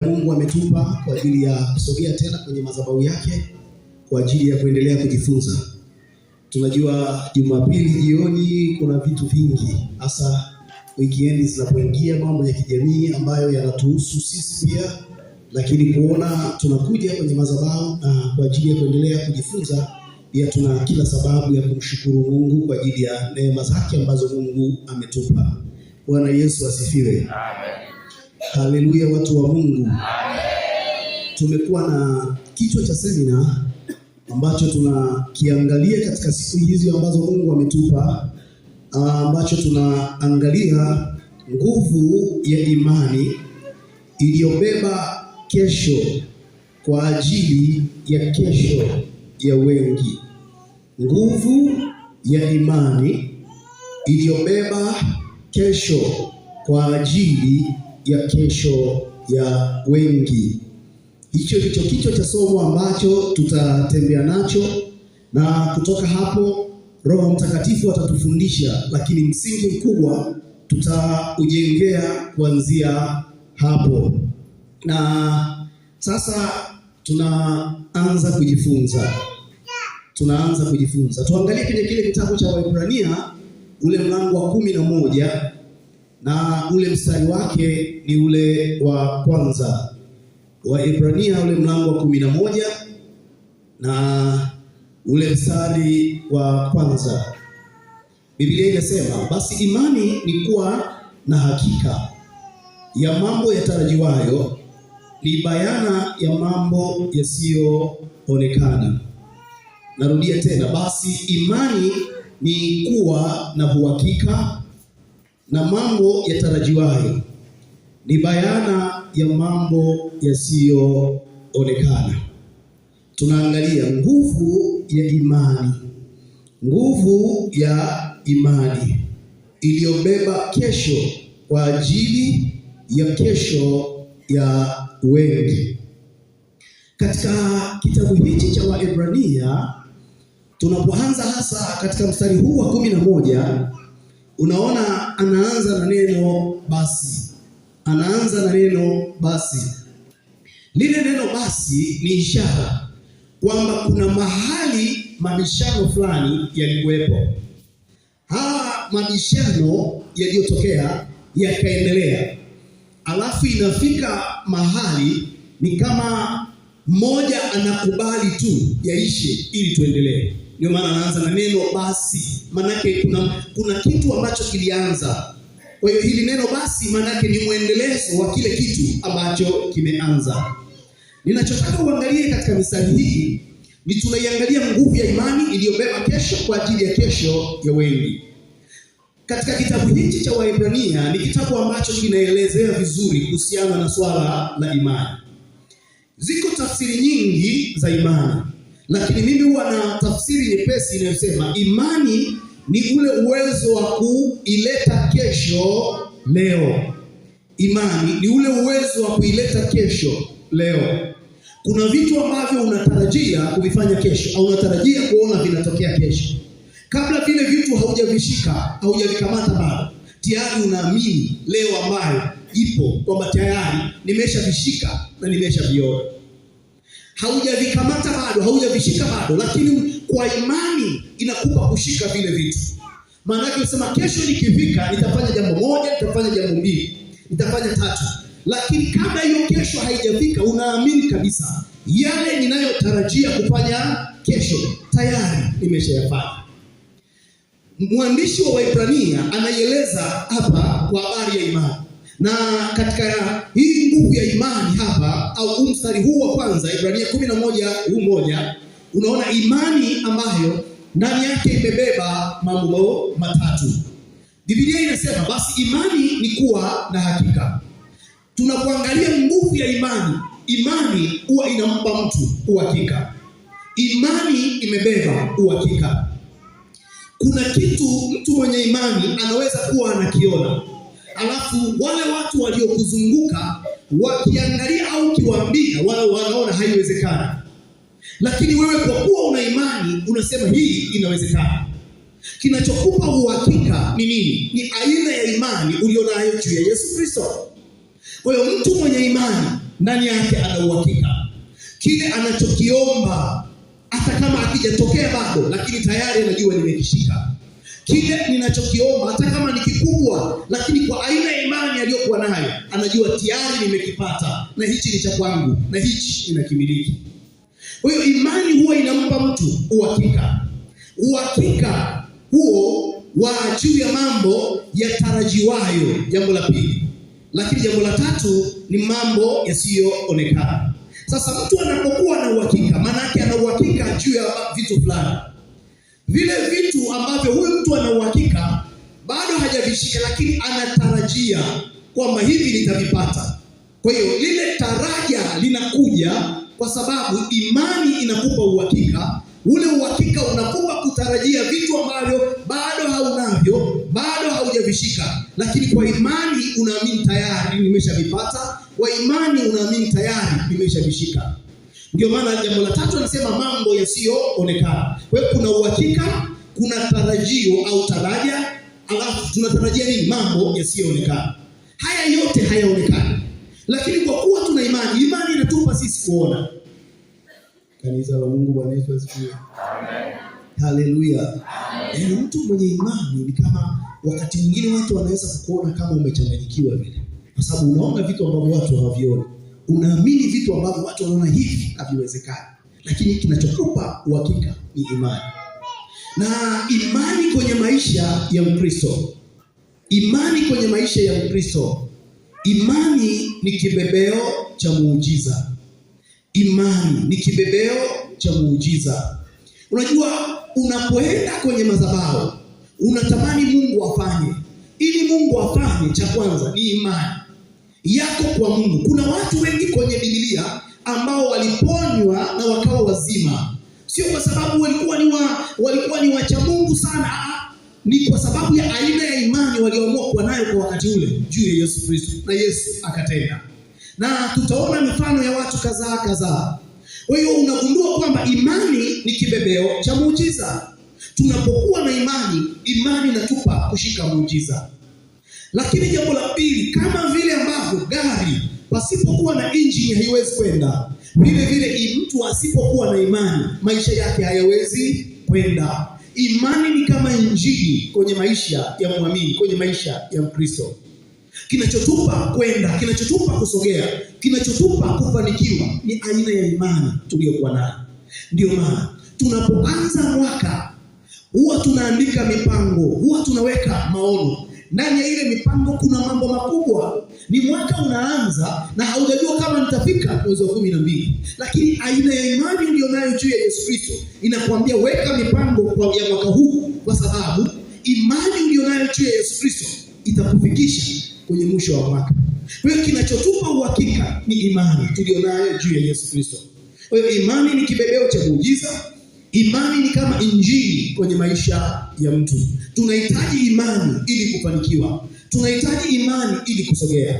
Mungu ametupa kwa ajili ya kusogea tena kwenye madhabahu yake kwa ajili ya kuendelea kujifunza. Tunajua Jumapili jioni kuna vitu vingi, hasa weekend zinapoingia, mambo ya kijamii ambayo yanatuhusu sisi pia, lakini kuona tunakuja kwenye madhabahu na kwa ajili ya kuendelea kujifunza, pia tuna kila sababu ya kumshukuru Mungu kwa ajili ya neema zake ambazo Mungu ametupa. Bwana Yesu asifiwe. Amen. Haleluya, watu wa Mungu. Amen. Tumekuwa na kichwa cha semina ambacho tunakiangalia katika siku hizi ambazo Mungu ametupa, ambacho tunaangalia nguvu ya imani iliyobeba kesho kwa ajili ya kesho ya wengi. Nguvu ya imani iliyobeba kesho kwa ajili ya kesho ya wengi. Hicho ndicho kichwa cha somo ambacho tutatembea nacho, na kutoka hapo Roho Mtakatifu atatufundisha, lakini msingi mkubwa tutaujengea kuanzia hapo. Na sasa tunaanza kujifunza. Tuangalie kwenye kile kitabu cha Waebrania ule mlango wa 11 na ule mstari wake ni ule wa kwanza. Waebrania ule mlango wa 11 na ule mstari wa kwanza. Biblia inasema, basi imani ni kuwa na hakika ya mambo yatarajiwayo, ni bayana ya mambo yasiyoonekana. Narudia tena, basi imani ni kuwa na uhakika na mambo yatarajiwayo, ni bayana ya mambo yasiyoonekana. Tunaangalia nguvu ya imani. Nguvu ya imani iliyobeba kesho kwa ajili ya kesho ya wengi. Katika kitabu hichi cha Waebrania, tunapoanza hasa katika mstari huu wa 11, unaona anaanza na neno basi. Lile neno basi ni ishara kwamba kuna mahali mabishano fulani yalikuwepo. Mabishano yaliyotokea yakaendelea, alafu inafika mahali ni kama mmoja anakubali tu yaishe ili tuendelee. Ndio maana anaanza na neno basi. Manake kuna kitu ambacho kilianza. Kwa hiyo hili neno basi manake ni muendelezo wa kile kitu ambacho kimeanza. Ninachotaka uangalie katika mistari hii ni tunaiangalia nguvu ya imani iliyobeba kesho kwa ajili ya kesho ya wengi. Katika kitabu hichi cha Waebrania ni kitabu ambacho kinaelezea vizuri kuhusiana na swala la imani. Ziko tafsiri nyingi za imani, lakini mimi huwa na tafsiri nyepesi inayosema imani ni ule uwezo wa kuileta kesho leo. Imani ni ule uwezo wa kuileta kesho leo. Kuna vitu ambavyo unatarajia kuvifanya kesho au unatarajia kuona vinatokea kesho. Kabla vile vitu haujavishika, haujavikamata bado, tayari unaamini leo ambayo ipo kwamba tayari nimeshavishika na nimeshaviona. Haujavikamata bado, haujavishika bado, lakini kwa imani inakupa kushika vile vitu. Maana yake unasema kesho nikifika nitafanya jambo moja, nitafanya jambo mbili, nitafanya tatu. Lakini kabla hiyo kesho haijafika, unaamini kabisa yale ninayotarajia kufanya kesho tayari nimeshayafanya. Mwandishi wa Waebrania anaieleza hapa kwa habari ya imani. Na katika hii nguvu ya imani hapa au mstari huu wa kwanza, Waebrania 11:1, unaona imani ambayo ndani yake imebeba mambo matatu. Biblia inasema basi imani ni kuwa na hakika. Tunapoangalia nguvu ya imani, imani huwa inampa mtu uhakika. Imani imebeba uhakika. Kuna kitu mtu mwenye imani anaweza kuwa anakiona, alafu wale watu waliokuzunguka wakiangalia au kiwaambia wao wanaona haiwezekani. Lakini wewe kwa kuwa una imani unasema hii inawezekana. Kinachokupa uhakika ni nini? Ni aina ya imani ulionayo juu ya Yesu Kristo. Kwa hiyo mtu mwenye imani ndani yake ana uhakika. Kile anachokiomba hata kama akijatokea bado, lakini tayari anajua nimekishika. Kile ninachokiomba hata kama ni kikubwa, lakini kwa aina ya imani aliyokuwa nayo anajua tayari nimekipata, na hichi ni cha kwangu, na hichi ninakimiliki. Kwa hiyo imani huwa inampa mtu uhakika. Uhakika huo wa juu ya mambo yatarajiwayo, jambo la pili. Lakini jambo la tatu ni mambo yasiyoonekana. Sasa mtu anapokuwa na uhakika, maana yake ana uhakika juu ya vitu fulani. Vile vitu ambavyo huyu mtu ana uhakika bado hajavishika, lakini anatarajia kwamba hivi nitavipata. Kwa hiyo lile taraja linakuja kwa sababu imani inakupa uhakika. Ule uhakika unakupa kutarajia vitu ambavyo bado haunavyo, bado haujavishika, lakini kwa imani unaamini tayari nimeshavipata. Kwa imani unaamini tayari nimeshavishika. Ndio maana jambo la tatu anasema mambo yasiyoonekana. Kwa hiyo kuna uhakika, kuna tarajio au taraja, alafu tunatarajia nini? Mambo yasiyoonekana. Haya yote hayaonekani, lakini kwa kuwa tuna imani, imani inatupa sisi kuona. Kanisa la Mungu, Bwana Yesu asifiwe. Amen. Haleluya. Yaani mtu mwenye imani ni kama wakati mwingine watu wanaweza kukuona kama umechanganyikiwa vile, kwa sababu unaona vitu ambavyo watu hawavioni. Unaamini vitu ambavyo watu wanaona hivi haviwezekani, lakini kinachokupa uhakika ni imani. Na imani kwenye maisha ya Mkristo, imani kwenye maisha ya Mkristo, imani ni kibebeo cha muujiza. Imani ni kibebeo cha muujiza. Unajua, unapoenda kwenye madhabahu unatamani Mungu afanye. Ili Mungu afanye, cha kwanza ni imani yako kwa Mungu. Kuna watu wengi kwenye Biblia ambao waliponywa na wakawa wazima, sio kwa sababu walikuwa ni wacha Mungu sana, ni kwa sababu ya aina ya imani walioamua kuwa nayo kwa wakati ule juu ya Yesu Kristo, na Yesu akatenda. Na tutaona mifano ya watu kadhaa. Kwa hiyo unagundua kwamba imani ni kibebeo cha muujiza. Tunapokuwa na imani, imani inatupa kushika muujiza. Lakini jambo la pili, kama vile ambavyo gari pasipokuwa na injini haiwezi kwenda, vile vile mtu asipokuwa na imani maisha yake hayawezi kwenda. Imani ni kama injini kwenye maisha ya muamini, kwenye maisha ya Mkristo. Kinachotupa kwenda, kinachotupa kusogea, kinachotupa kufanikiwa ni aina ya imani tuliyokuwa nayo. Ndio maana tunapoanza mwaka huwa tunaandika mipango, huwa tunaweka maono. Ndani ya ile mipango kuna mambo makubwa. Ni mwaka unaanza na haujajua kama nitafika mwezi wa 12, lakini aina ya imani ulionayo juu ya Yesu Kristo inakuambia weka mipango kwa ya mwaka huu, kwa sababu imani ulionayo juu ya Yesu Kristo itakufikisha kwenye mwisho wa mwaka. Kwa hiyo kinachotupa uhakika ni imani tulionayo juu ya Yesu Kristo. Kwa hiyo imani ni kibebeo cha muujiza. Imani ni kama injini kwenye maisha ya mtu. Tunahitaji imani ili kufanikiwa. Tunahitaji imani ili kusogea.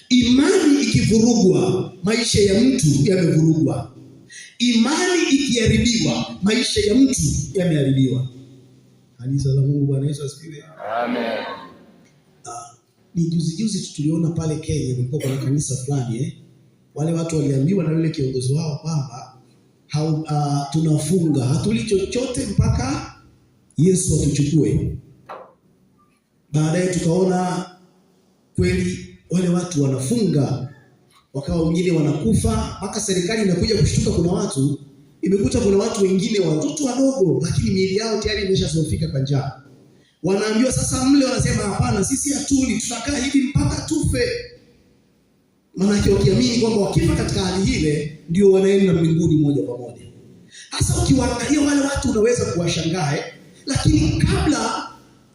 Imani ikivurugwa, maisha ya mtu yamevurugwa. Imani ikiharibiwa, maisha ya mtu yameharibiwa. Kanisa la Mungu, Bwana Yesu asifiwe. Amen. Ni juzi tuliona pale Kenya, kulikuwa kuna kanisa fulani wale watu waliambiwa na yule kiongozi wao kwamba tunafunga, hatuli chochote mpaka Yesu atuchukue. Baadaye tukaona kweli wale watu wanafunga, wakawa wengine wanakufa, mpaka serikali inakuja kushtuka. Kuna watu imekuta kuna watu wengine watoto wadogo, lakini miili yao tayari imeshazofika kwa njaa. Wanaambiwa sasa mle, wanasema hapana, sisi hatuli, tutakaa hivi mpaka tufe. Maana wakiamini kwamba wakifa katika hali ile ndio wanaenda mbinguni moja kwa moja. Hasa ukiwaangalia wale watu unaweza kuwashangaa, lakini kabla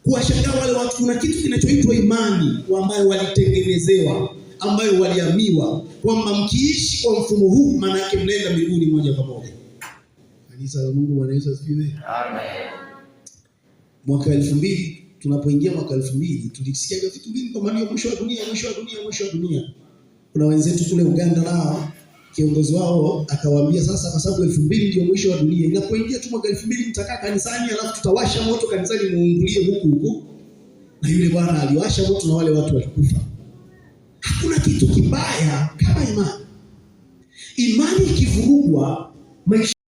kuwashangaa wale watu kuna kitu kinachoitwa imani ambayo walitengenezewa, ambayo waliambiwa kwamba mkiishi kwa mfumo huu maana yake mnaenda mbinguni moja kwa moja. Kanisa la Mungu, Bwana Yesu asifiwe. Amen. Mwaka 2000, tunapoingia mwaka 2000 tulisikia vitu vingi kama ndio mwisho wa dunia. Kuna wenzetu kule Uganda nao kiongozi wao akawaambia sasa, kwa sababu 2000 ndio mwisho wa dunia, inapoingia tu mwaka 2000 mtakaa kanisani, alafu tutawasha moto kanisani muungulie huku. Na yule bwana aliwasha moto na wale watu walikufa. Hakuna kitu kibaya kama imani. Imani ikivurugwa, maisha